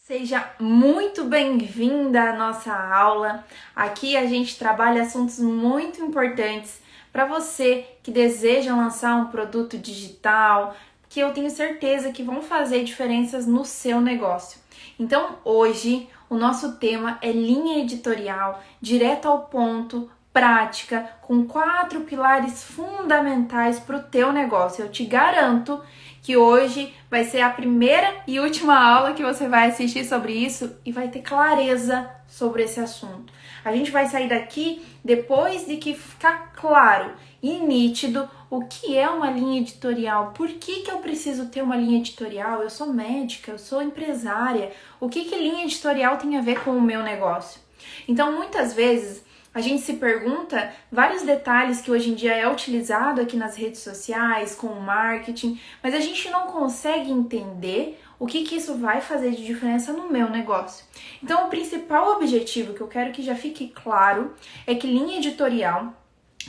Seja muito bem-vinda à nossa aula. Aqui a gente trabalha assuntos muito importantes para você que deseja lançar um produto digital, que eu tenho certeza que vão fazer diferenças no seu negócio. Então, hoje, o nosso tema é linha editorial, direto ao ponto, prática, com 4 pilares fundamentais para o teu negócio. Eu te garanto que hoje vai ser a primeira e última aula que você vai assistir sobre isso e vai ter clareza sobre esse assunto. A gente vai sair daqui depois de que ficar claro e nítido o que é uma linha editorial, por que eu preciso ter uma linha editorial, eu sou médica, eu sou empresária, o que linha editorial tem a ver com o meu negócio. Então, muitas vezes, a gente se pergunta vários detalhes que hoje em dia é utilizado aqui nas redes sociais, com o marketing, mas a gente não consegue entender o que isso vai fazer de diferença no meu negócio. Então, o principal objetivo que eu quero que já fique claro é que linha editorial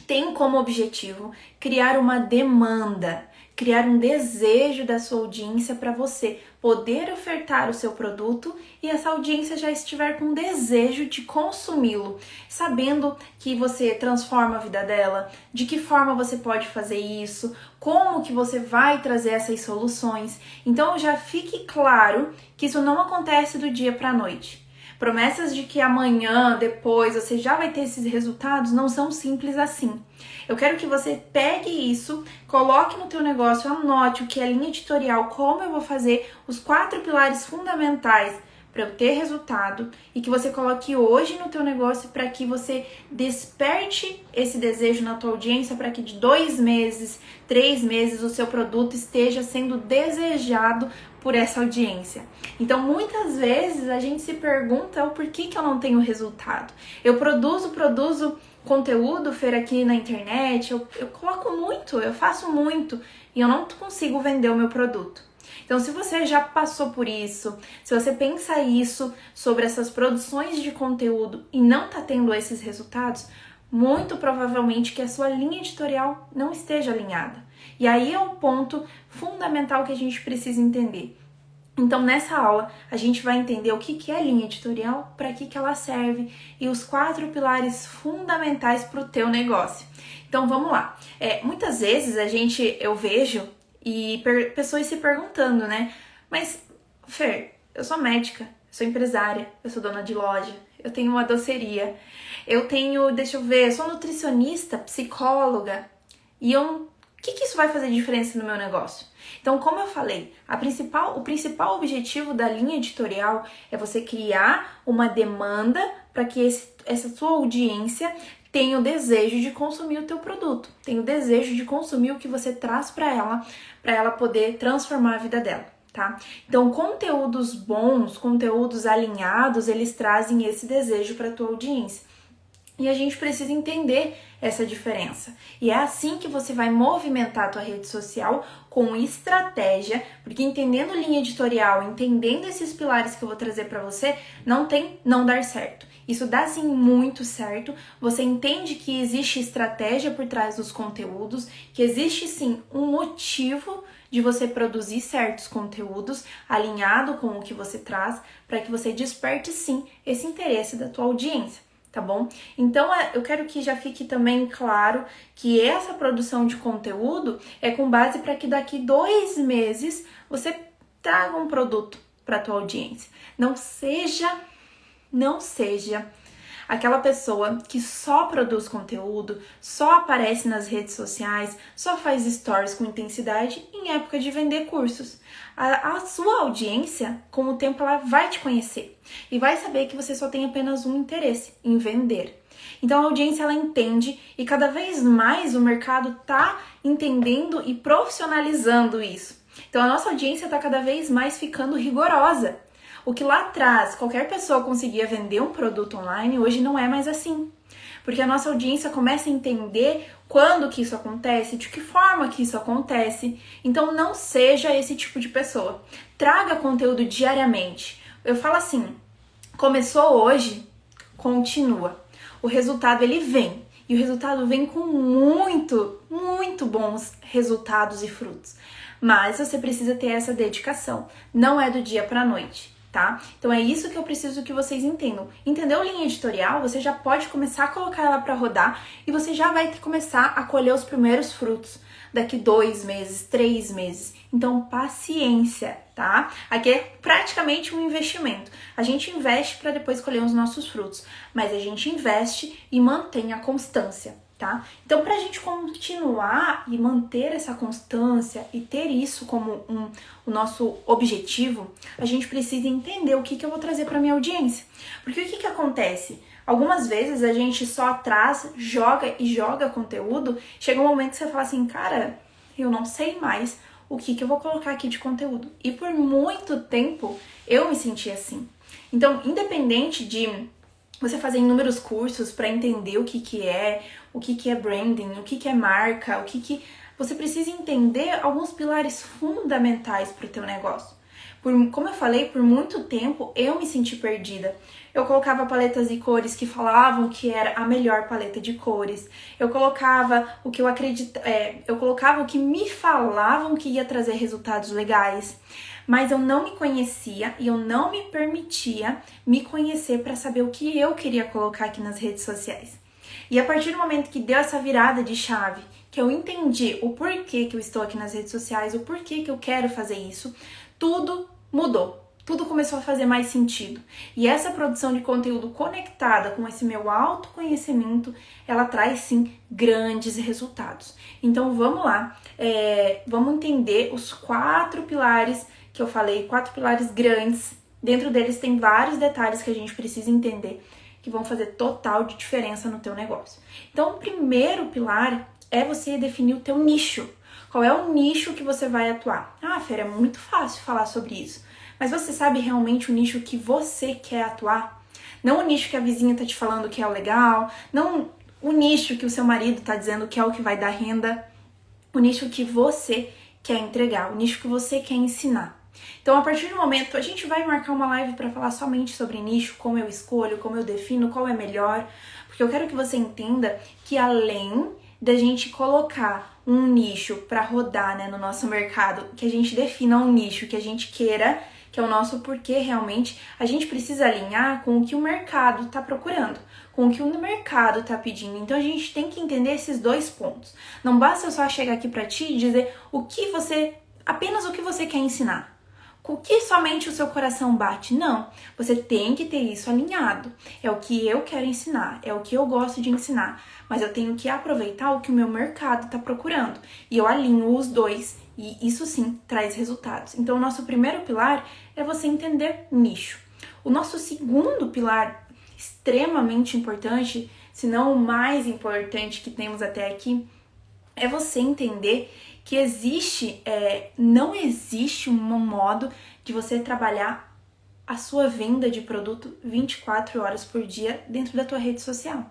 tem como objetivo criar uma demanda, criar um desejo da sua audiência para você poder ofertar o seu produto e essa audiência já estiver com desejo de consumi-lo, sabendo que você transforma a vida dela, de que forma você pode fazer isso, como que você vai trazer essas soluções. Então já fique claro que isso não acontece do dia para a noite. Promessas de que amanhã, depois, você já vai ter esses resultados não são simples assim. Eu quero que você pegue isso, coloque no teu negócio, anote o que é linha editorial, como eu vou fazer, os 4 pilares fundamentais para eu ter resultado e que você coloque hoje no teu negócio para que você desperte esse desejo na tua audiência para que de 2 meses, 3 meses o seu produto esteja sendo desejado por essa audiência. Então, muitas vezes a gente se pergunta o porquê que eu não tenho resultado. Eu produzo conteúdo, Fer, aqui na internet, eu coloco muito, eu faço muito e eu não consigo vender o meu produto. Então, se você já passou por isso, se você pensa isso sobre essas produções de conteúdo e não está tendo esses resultados, muito provavelmente que a sua linha editorial não esteja alinhada. E aí é um ponto fundamental que a gente precisa entender. Então, nessa aula, a gente vai entender o que é linha editorial, para que ela serve e os 4 pilares fundamentais para o teu negócio. Então, vamos lá. Muitas vezes eu vejo e pessoas se perguntando, né? Mas, Fer, eu sou médica, eu sou empresária, eu sou dona de loja, eu tenho uma doceria, eu sou nutricionista, psicóloga, e o que isso vai fazer diferença no meu negócio? Então, como eu falei, o principal objetivo da linha editorial é você criar uma demanda para que essa sua audiência tenha o desejo de consumir o teu produto, tenha o desejo de consumir o que você traz para ela poder transformar a vida dela, tá? Então, conteúdos bons, conteúdos alinhados, eles trazem esse desejo para a tua audiência. E a gente precisa entender essa diferença. E é assim que você vai movimentar a tua rede social com estratégia, porque entendendo linha editorial, entendendo esses pilares que eu vou trazer para você, não tem não dar certo. Isso dá sim muito certo. Você entende que existe estratégia por trás dos conteúdos, que existe sim um motivo de você produzir certos conteúdos alinhado com o que você traz, para que você desperte sim esse interesse da tua audiência. Tá bom? Então, eu quero que já fique também claro que essa produção de conteúdo é com base para que daqui 2 meses você traga um produto para a tua audiência. Não seja aquela pessoa que só produz conteúdo, só aparece nas redes sociais, só faz stories com intensidade em época de vender cursos. A sua audiência, com o tempo, ela vai te conhecer e vai saber que você só tem apenas um interesse, em vender. Então a audiência ela entende e cada vez mais o mercado está entendendo e profissionalizando isso. Então a nossa audiência está cada vez mais ficando rigorosa. O que lá atrás qualquer pessoa conseguia vender um produto online, hoje não é mais assim. Porque a nossa audiência começa a entender quando que isso acontece, de que forma que isso acontece. Então não seja esse tipo de pessoa. Traga conteúdo diariamente. Eu falo assim, começou hoje, continua. O resultado ele vem. E o resultado vem com muito bons resultados e frutos. Mas você precisa ter essa dedicação. Não é do dia para a noite. tá? Então é isso que eu preciso que vocês entendam. Entendeu a linha editorial? Você já pode começar a colocar ela para rodar e você já vai começar a colher os primeiros frutos daqui 2 meses, 3 meses. Então, paciência, tá? Aqui é praticamente um investimento. A gente investe para depois colher os nossos frutos, mas a gente investe e mantém a constância, tá? Então, para a gente continuar e manter essa constância e ter isso como o nosso objetivo, a gente precisa entender o que eu vou trazer para minha audiência. Porque o que acontece? Algumas vezes a gente só traz, joga conteúdo, chega um momento que você fala assim, cara, eu não sei mais o que eu vou colocar aqui de conteúdo. E por muito tempo eu me senti assim. Então, independente de você fazer inúmeros cursos para entender o que é branding, o que é marca, você precisa entender alguns pilares fundamentais para o teu negócio. Como eu falei, por muito tempo eu me senti perdida. Eu colocava paletas e cores que falavam que era a melhor paleta de cores. Eu colocava o que eu colocava o que me falavam que ia trazer resultados legais. Mas eu não me conhecia e eu não me permitia me conhecer para saber o que eu queria colocar aqui nas redes sociais. E a partir do momento que deu essa virada de chave, que eu entendi o porquê que eu estou aqui nas redes sociais, o porquê que eu quero fazer isso, tudo mudou. Tudo começou a fazer mais sentido. E essa produção de conteúdo conectada com esse meu autoconhecimento, ela traz sim grandes resultados. Então vamos lá, vamos entender os 4 pilares que eu falei, 4 pilares grandes. Dentro deles tem vários detalhes que a gente precisa entender que vão fazer total de diferença no teu negócio. Então o primeiro pilar é você definir o teu nicho. Qual é o nicho que você vai atuar? Ah, Fer, é muito fácil falar sobre isso. Mas você sabe realmente o nicho que você quer atuar? Não o nicho que a vizinha tá te falando que é o legal, não o nicho que o seu marido tá dizendo que é o que vai dar renda, o nicho que você quer entregar, o nicho que você quer ensinar. Então, a partir do momento, a gente vai marcar uma live para falar somente sobre nicho, como eu escolho, como eu defino, qual é melhor, porque eu quero que você entenda que além da gente colocar um nicho para rodar, né, no nosso mercado, que a gente defina um nicho que a gente queira, que é o nosso porquê realmente, a gente precisa alinhar com o que o mercado está procurando, com o que o mercado está pedindo. Então a gente tem que entender esses 2 pontos. Não basta eu só chegar aqui para ti e dizer apenas o que você quer ensinar. Com o que somente o seu coração bate. Não, você tem que ter isso alinhado. É o que eu quero ensinar, é o que eu gosto de ensinar, mas eu tenho que aproveitar o que o meu mercado está procurando. E eu alinho os 2 e isso sim traz resultados. Então o nosso primeiro pilar é você entender nicho. O nosso segundo pilar, extremamente importante, se não o mais importante que temos até aqui, é você entender que não existe um modo de você trabalhar a sua venda de produto 24 horas por dia dentro da tua rede social.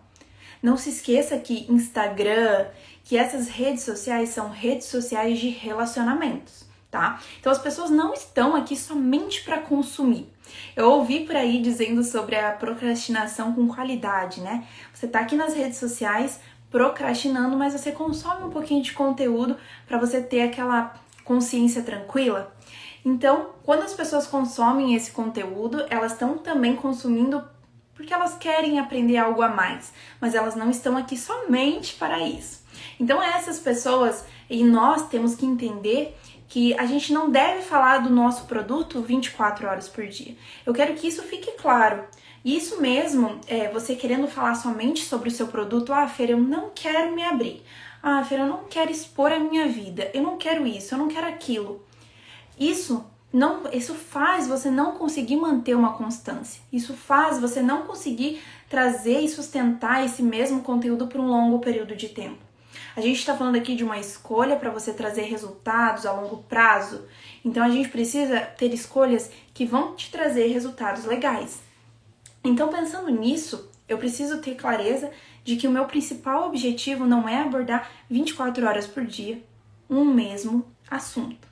Não se esqueça que Instagram, que essas redes sociais são redes sociais de relacionamentos, tá? Então as pessoas não estão aqui somente para consumir. Eu ouvi por aí dizendo sobre a procrastinação com qualidade, né? Você tá aqui nas redes sociais procrastinando, mas você consome um pouquinho de conteúdo para você ter aquela consciência tranquila. Então, quando as pessoas consomem esse conteúdo, elas estão também consumindo porque elas querem aprender algo a mais, mas elas não estão aqui somente para isso. Então, essas pessoas, e nós temos que entender que a gente não deve falar do nosso produto 24 horas por dia. Eu quero que isso fique claro. Isso mesmo, você querendo falar somente sobre o seu produto, Fer, eu não quero me abrir. Fer, eu não quero expor a minha vida. Eu não quero isso, eu não quero aquilo. Isso faz você não conseguir manter uma constância. Isso faz você não conseguir trazer e sustentar esse mesmo conteúdo por um longo período de tempo. A gente está falando aqui de uma escolha para você trazer resultados a longo prazo. Então a gente precisa ter escolhas que vão te trazer resultados legais. Então, pensando nisso, eu preciso ter clareza de que o meu principal objetivo não é abordar 24 horas por dia um mesmo assunto.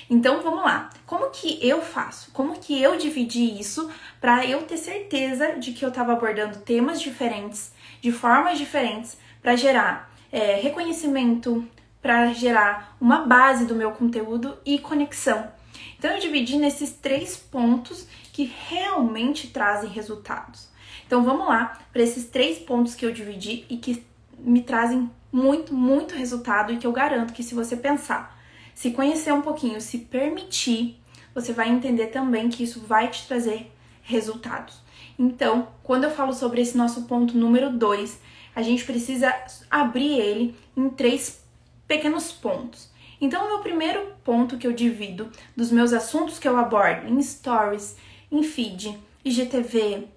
Então, vamos lá. Como que eu faço? Como que eu dividi isso para eu ter certeza de que eu estava abordando temas diferentes, de formas diferentes, para gerar reconhecimento, para gerar uma base do meu conteúdo e conexão. Então eu dividi nesses 3 pontos que realmente trazem resultados. Então vamos lá para esses 3 pontos que eu dividi e que me trazem muito resultado e que eu garanto que se você pensar, se conhecer um pouquinho, se permitir, você vai entender também que isso vai te trazer resultados. Então, quando eu falo sobre esse nosso ponto número 2, a gente precisa abrir ele em 3 pequenos pontos. Então, o meu primeiro ponto que eu divido dos meus assuntos que eu abordo em stories, em feed, IGTV,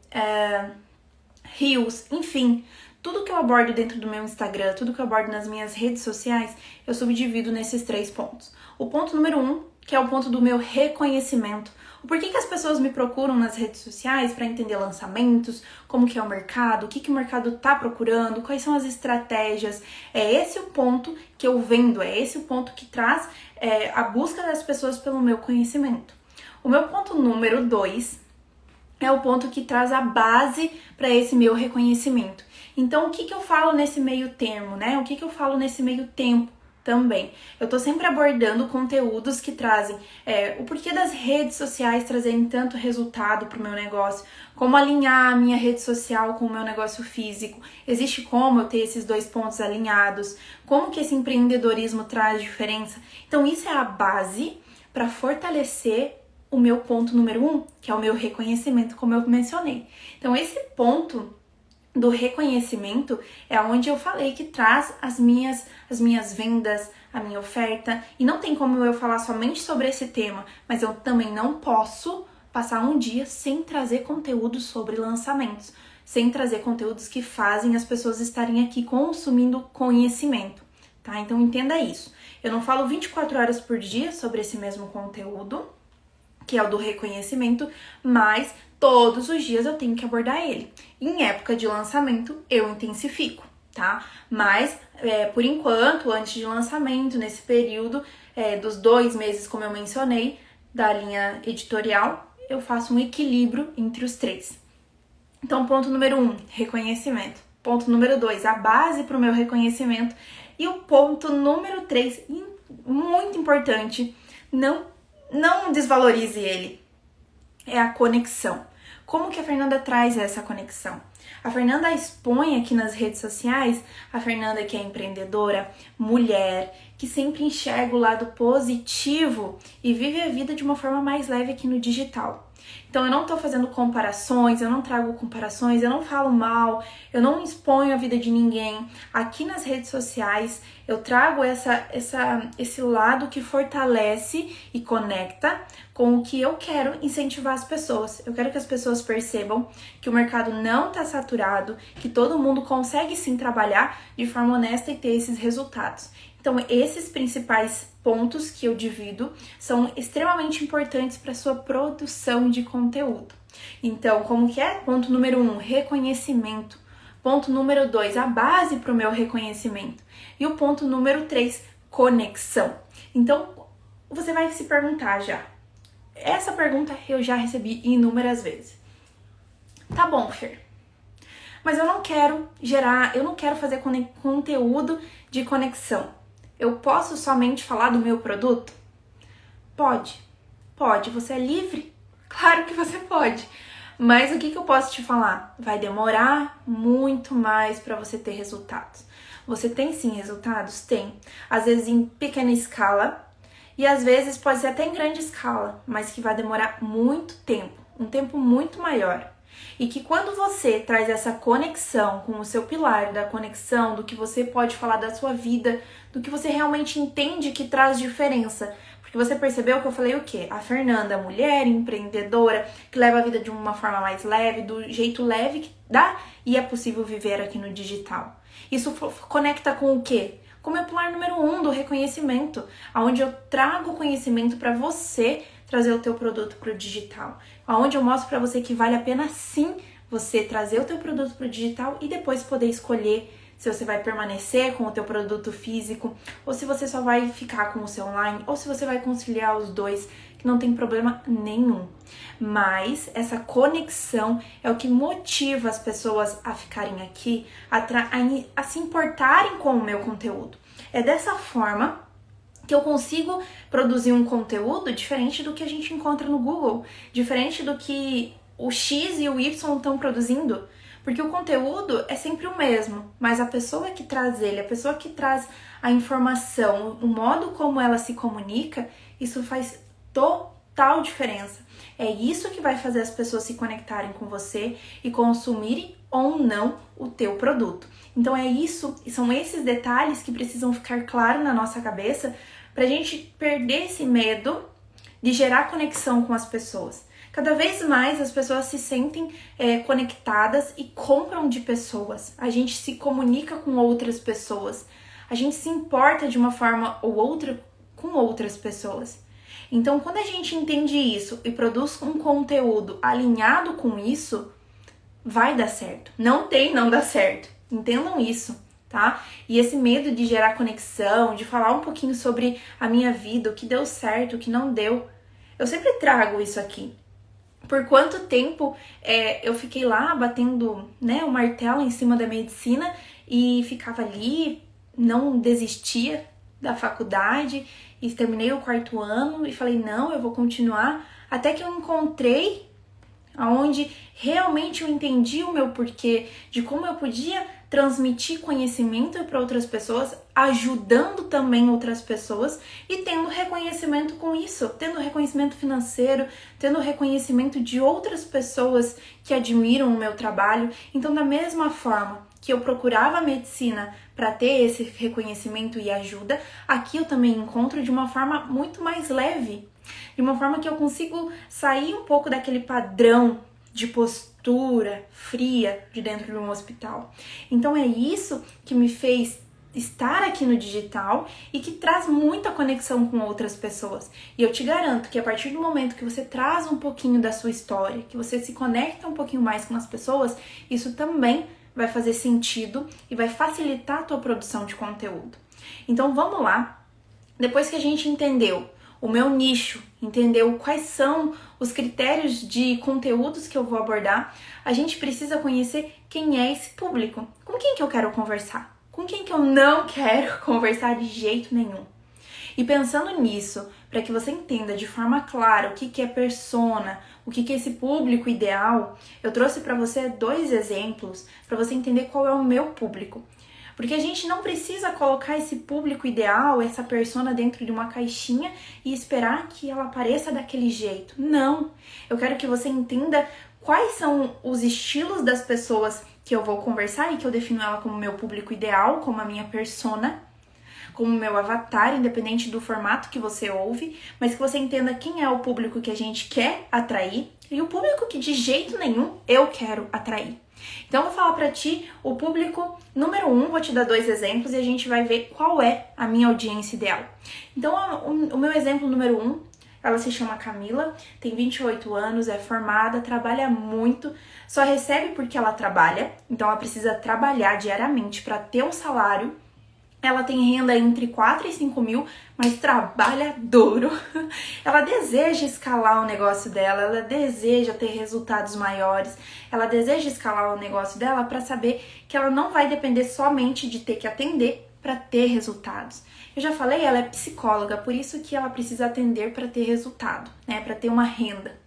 Reels, enfim, tudo que eu abordo dentro do meu Instagram, tudo que eu abordo nas minhas redes sociais, eu subdivido nesses 3 pontos. O ponto número 1, que é o ponto do meu reconhecimento. O porquê que as pessoas me procuram nas redes sociais para entender lançamentos, como que é o mercado, o que o mercado está procurando, quais são as estratégias. É esse o ponto que eu vendo, é esse o ponto que traz a busca das pessoas pelo meu conhecimento. O meu ponto número 2 é o ponto que traz a base para esse meu reconhecimento. Então, o que eu falo nesse meio termo, né? O que eu falo nesse meio tempo também? Eu tô sempre abordando conteúdos que trazem o porquê das redes sociais trazerem tanto resultado pro meu negócio, como alinhar a minha rede social com o meu negócio físico, existe como eu ter esses 2 pontos alinhados, como que esse empreendedorismo traz diferença. Então, isso é a base para fortalecer o meu ponto número 1, que é o meu reconhecimento, como eu mencionei. Então, esse ponto do reconhecimento é onde eu falei que traz as minhas vendas, a minha oferta. E não tem como eu falar somente sobre esse tema, mas eu também não posso passar um dia sem trazer conteúdo sobre lançamentos, sem trazer conteúdos que fazem as pessoas estarem aqui consumindo conhecimento, tá? Então entenda isso. Eu não falo 24 horas por dia sobre esse mesmo conteúdo, que é o do reconhecimento, mas todos os dias eu tenho que abordar ele. Em época de lançamento, eu intensifico, tá? Mas, por enquanto, antes de lançamento, nesse período dos 2 meses, como eu mencionei, da linha editorial, eu faço um equilíbrio entre os 3. Então, ponto número 1, reconhecimento. Ponto número 2, a base para o meu reconhecimento. E o ponto número 3, muito importante, não desvalorize ele, é a conexão. Como que a Fernanda traz essa conexão? A Fernanda expõe aqui nas redes sociais, a Fernanda que é empreendedora, mulher, que sempre enxerga o lado positivo e vive a vida de uma forma mais leve aqui no digital. Então eu não tô fazendo comparações, eu não trago comparações, eu não falo mal, eu não exponho a vida de ninguém. Aqui nas redes sociais eu trago esse lado que fortalece e conecta com o que eu quero incentivar as pessoas. Eu quero que as pessoas percebam que o mercado não tá saturado, que todo mundo consegue sim trabalhar de forma honesta e ter esses resultados. Então, esses principais pontos que eu divido são extremamente importantes para a sua produção de conteúdo. Então, como que é? Ponto número 1, reconhecimento. Ponto número 2, a base para o meu reconhecimento. E o ponto número 3, conexão. Então, você vai se perguntar já. Essa pergunta eu já recebi inúmeras vezes. Tá bom, Fer, mas eu não quero fazer conteúdo de conexão. Eu posso somente falar do meu produto? Pode, você é livre? Claro que você pode. Mas o que eu posso te falar? Vai demorar muito mais para você ter resultados. Você tem sim resultados? Tem. Às vezes em pequena escala e às vezes pode ser até em grande escala, mas que vai demorar muito tempo, um tempo muito maior. E que quando você traz essa conexão com o seu pilar da conexão, do que você pode falar da sua vida, do que você realmente entende que traz diferença. Porque você percebeu que eu falei o quê? A Fernanda, mulher empreendedora, que leva a vida de uma forma mais leve, do jeito leve que dá e é possível viver aqui no digital. Isso conecta com o quê? Com o meu pilar número 1 do reconhecimento, onde eu trago conhecimento para você trazer o teu produto para o digital, onde eu mostro para você que vale a pena sim você trazer o teu produto para o digital e depois poder escolher se você vai permanecer com o teu produto físico ou se você só vai ficar com o seu online ou se você vai conciliar os dois, que não tem problema nenhum. Mas essa conexão é o que motiva as pessoas a ficarem aqui, a se importarem com o meu conteúdo. É dessa forma que eu consigo produzir um conteúdo diferente do que a gente encontra no Google, diferente do que o X e o Y estão produzindo, porque o conteúdo é sempre o mesmo, mas a pessoa que traz ele, a pessoa que traz a informação, o modo como ela se comunica, isso faz total diferença. É isso que vai fazer as pessoas se conectarem com você e consumirem ou não o teu produto. Então é isso, e são esses detalhes que precisam ficar claros na nossa cabeça pra gente perder esse medo de gerar conexão com as pessoas. Cada vez mais as pessoas se sentem conectadas e compram de pessoas. A gente se comunica com outras pessoas. A gente se importa de uma forma ou outra com outras pessoas. Então, quando a gente entende isso e produz um conteúdo alinhado com isso, vai dar certo. Não dá certo. Entendam isso, tá? E esse medo de gerar conexão, de falar um pouquinho sobre a minha vida, o que deu certo, o que não deu. Eu sempre trago isso aqui. Por quanto tempo eu fiquei lá batendo, o martelo em cima da medicina e ficava ali, não desistia da faculdade e terminei o 4º ano e falei, não, eu vou continuar, até que eu encontrei aonde realmente eu entendi o meu porquê, de como eu podia transmitir conhecimento para outras pessoas, ajudando também outras pessoas e tendo reconhecimento com isso, tendo reconhecimento financeiro, tendo reconhecimento de outras pessoas que admiram o meu trabalho. Então, da mesma forma que eu procurava a medicina para ter esse reconhecimento e ajuda, aqui eu também encontro de uma forma muito mais leve, de uma forma que eu consigo sair um pouco daquele padrão de postura fria de dentro de um hospital. Então é isso que me fez estar aqui no digital e que traz muita conexão com outras pessoas. E eu te garanto que a partir do momento que você traz um pouquinho da sua história, que você se conecta um pouquinho mais com as pessoas, isso também vai fazer sentido e vai facilitar a tua produção de conteúdo. Então vamos lá. Depois que a gente entendeu o meu nicho, entendeu quais são os critérios de conteúdos que eu vou abordar, a gente precisa conhecer quem é esse público. Com quem que eu quero conversar? Com quem que eu não quero conversar de jeito nenhum? E pensando nisso, para que você entenda de forma clara o que é persona, o que é esse público ideal, eu trouxe para você 2 exemplos para você entender qual é o meu público. Porque a gente não precisa colocar esse público ideal, essa persona dentro de uma caixinha e esperar que ela apareça daquele jeito. Não! Eu quero que você entenda quais são os estilos das pessoas que eu vou conversar e que eu defino ela como meu público ideal, como a minha persona, como meu avatar, independente do formato que você ouve, mas que você entenda quem é o público que a gente quer atrair e o público que de jeito nenhum eu quero atrair. Então, eu vou falar pra ti o público número 1, vou te dar 2 exemplos e a gente vai ver qual é a minha audiência ideal. Então, o meu exemplo número 1, ela se chama Camila, tem 28 anos, é formada, trabalha muito, só recebe porque ela trabalha, então ela precisa trabalhar diariamente para ter um salário. Ela tem renda entre 4 e 5 mil, mas trabalha duro. Ela deseja escalar o negócio dela, ela deseja ter resultados maiores, ela deseja escalar o negócio dela para saber que ela não vai depender somente de ter que atender para ter resultados. Eu já falei, ela é psicóloga, por isso que ela precisa atender para ter resultado, para ter uma renda.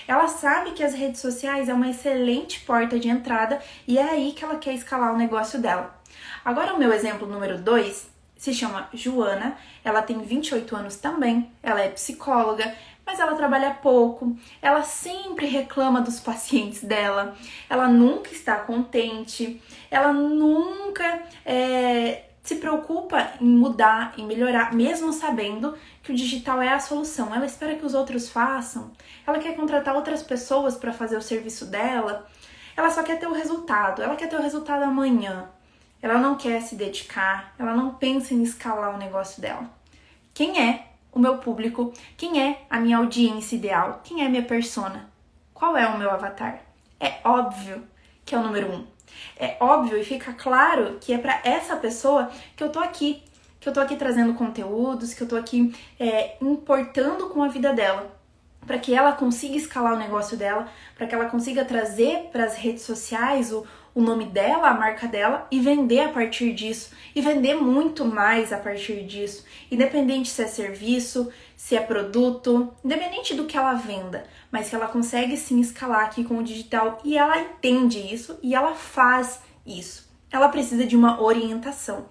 Ela sabe que as redes sociais é uma excelente porta de entrada e é aí que ela quer escalar o negócio dela. Agora o meu exemplo número 2 se chama Joana, ela tem 28 anos também, ela é psicóloga, mas ela trabalha pouco, ela sempre reclama dos pacientes dela, ela nunca está contente, ela nunca se preocupa em mudar, em melhorar, mesmo sabendo que o digital é a solução. Ela espera que os outros façam, ela quer contratar outras pessoas para fazer o serviço dela, ela só quer ter o resultado, ela quer ter o resultado amanhã. Ela não quer se dedicar, ela não pensa em escalar o negócio dela. Quem é o meu público? Quem é a minha audiência ideal? Quem é a minha persona? Qual é o meu avatar? É óbvio que é o número 1. É óbvio e fica claro que é para essa pessoa que eu tô aqui. Que eu tô aqui trazendo conteúdos, que eu tô aqui importando com a vida dela. para que ela consiga escalar o negócio dela, para que ela consiga trazer para as redes sociais o nome dela, a marca dela e vender a partir disso, e vender muito mais a partir disso, independente se é serviço, se é produto, independente do que ela venda, mas que ela consegue sim escalar aqui com o digital e ela entende isso e ela faz isso. Ela precisa de uma orientação.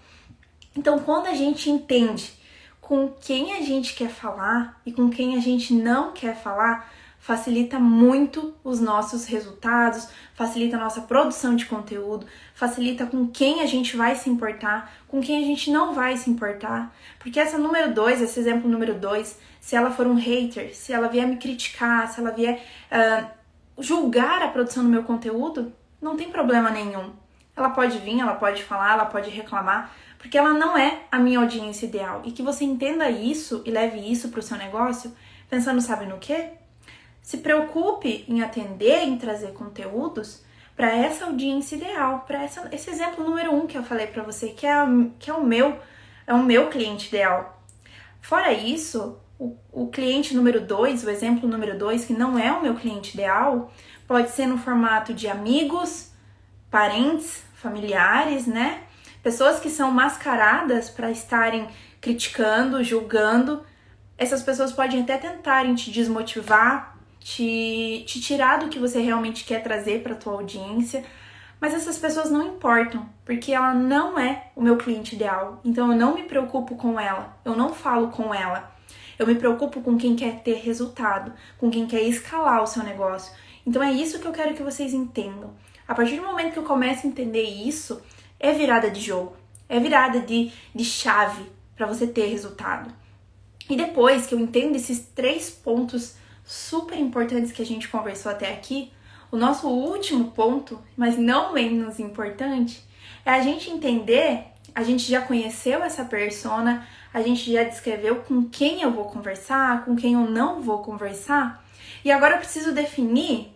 Então, quando a gente entende com quem a gente quer falar e com quem a gente não quer falar, facilita muito os nossos resultados, facilita a nossa produção de conteúdo, facilita com quem a gente vai se importar, com quem a gente não vai se importar. Porque esse exemplo número 2, se ela for um hater, se ela vier me criticar, se ela vier julgar a produção do meu conteúdo, não tem problema nenhum. Ela pode vir, ela pode falar, ela pode reclamar, porque ela não é a minha audiência ideal. E que você entenda isso e leve isso para o seu negócio, pensando, sabe no quê? Se preocupe em atender, em trazer conteúdos para essa audiência ideal, para esse exemplo número 1 que eu falei para você, que é o meu cliente ideal. Fora isso, o cliente número 2, o exemplo número 2, que não é o meu cliente ideal, pode ser no formato de amigos, parentes, familiares, né? Pessoas que são mascaradas para estarem criticando, julgando. Essas pessoas podem até tentarem te desmotivar, te tirar do que você realmente quer trazer para a tua audiência, mas essas pessoas não importam, porque ela não é o meu cliente ideal. Então eu não me preocupo com ela, eu não falo com ela. Eu me preocupo com quem quer ter resultado, com quem quer escalar o seu negócio. Então é isso que eu quero que vocês entendam. A partir do momento que eu começo a entender isso, é virada de jogo, é virada de chave para você ter resultado. E depois que eu entendo esses 3 pontos super importantes que a gente conversou até aqui, o nosso último ponto, mas não menos importante, é a gente entender, a gente já conheceu essa persona, a gente já descreveu com quem eu vou conversar, com quem eu não vou conversar, e agora eu preciso definir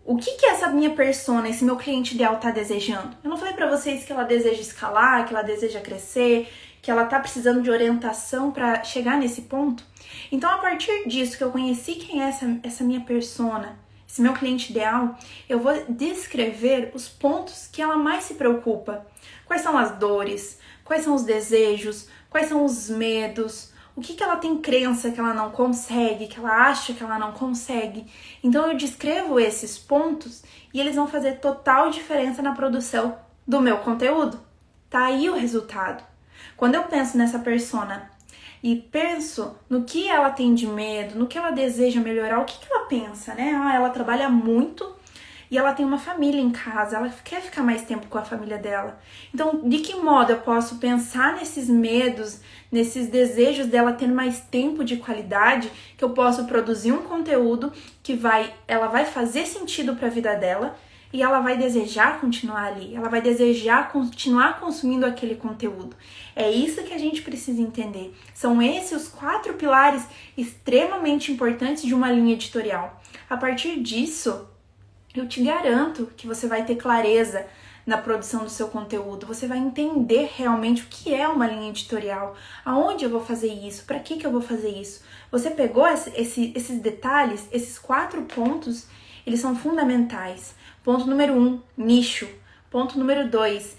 o que essa minha persona, esse meu cliente ideal tá desejando. Eu não falei pra vocês que ela deseja escalar, que ela deseja crescer, que ela tá precisando de orientação para chegar nesse ponto? Então, a partir disso, que eu conheci quem é essa minha persona, esse meu cliente ideal, eu vou descrever os pontos que ela mais se preocupa. Quais são as dores? Quais são os desejos? Quais são os medos? O que ela tem crença que ela não consegue, que ela acha que ela não consegue? Então eu descrevo esses pontos e eles vão fazer total diferença na produção do meu conteúdo. Tá aí o resultado. Quando eu penso nessa persona e penso no que ela tem de medo, no que ela deseja melhorar, o que ela pensa, né? Ela trabalha muito e ela tem uma família em casa, ela quer ficar mais tempo com a família dela. Então, de que modo eu posso pensar nesses medos, nesses desejos dela ter mais tempo de qualidade, que eu posso produzir um conteúdo que ela vai fazer sentido para a vida dela e ela vai desejar continuar ali, ela vai desejar continuar consumindo aquele conteúdo. É isso que a gente precisa entender. São esses os 4 pilares extremamente importantes de uma linha editorial. A partir disso, eu te garanto que você vai ter clareza na produção do seu conteúdo, você vai entender realmente o que é uma linha editorial, aonde eu vou fazer isso, para que eu vou fazer isso. Você pegou esses detalhes, esses 4 pontos, eles são fundamentais. Ponto número 1, nicho. Ponto número 2,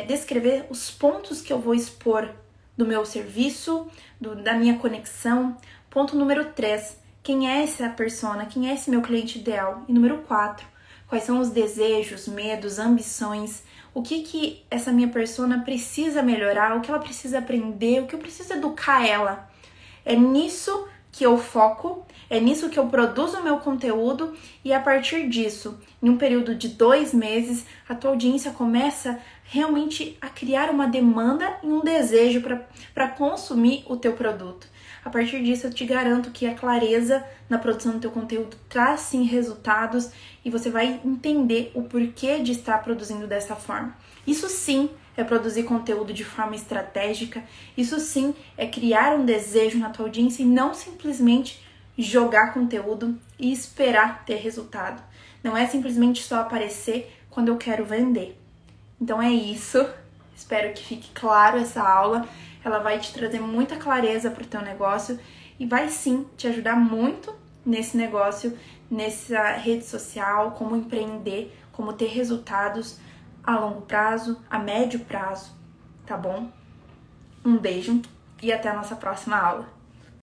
descrever os pontos que eu vou expor do meu serviço, da minha conexão. Ponto número 3, quem é essa persona, quem é esse meu cliente ideal. E número 4, quais são os desejos, medos, ambições, o que essa minha persona precisa melhorar, o que ela precisa aprender, o que eu preciso educar ela. É nisso que eu foco, é nisso que eu produzo o meu conteúdo e a partir disso, em um período de 2 meses, a tua audiência começa realmente a criar uma demanda e um desejo para consumir o teu produto. A partir disso, eu te garanto que a clareza na produção do teu conteúdo traz sim resultados e você vai entender o porquê de estar produzindo dessa forma. Isso sim é produzir conteúdo de forma estratégica, isso sim é criar um desejo na tua audiência e não simplesmente jogar conteúdo e esperar ter resultado. Não é simplesmente só aparecer quando eu quero vender. Então é isso, espero que fique claro essa aula. Ela vai te trazer muita clareza para o teu negócio e vai sim te ajudar muito nesse negócio, nessa rede social, como empreender, como ter resultados a longo prazo, a médio prazo, tá bom? Um beijo e até a nossa próxima aula.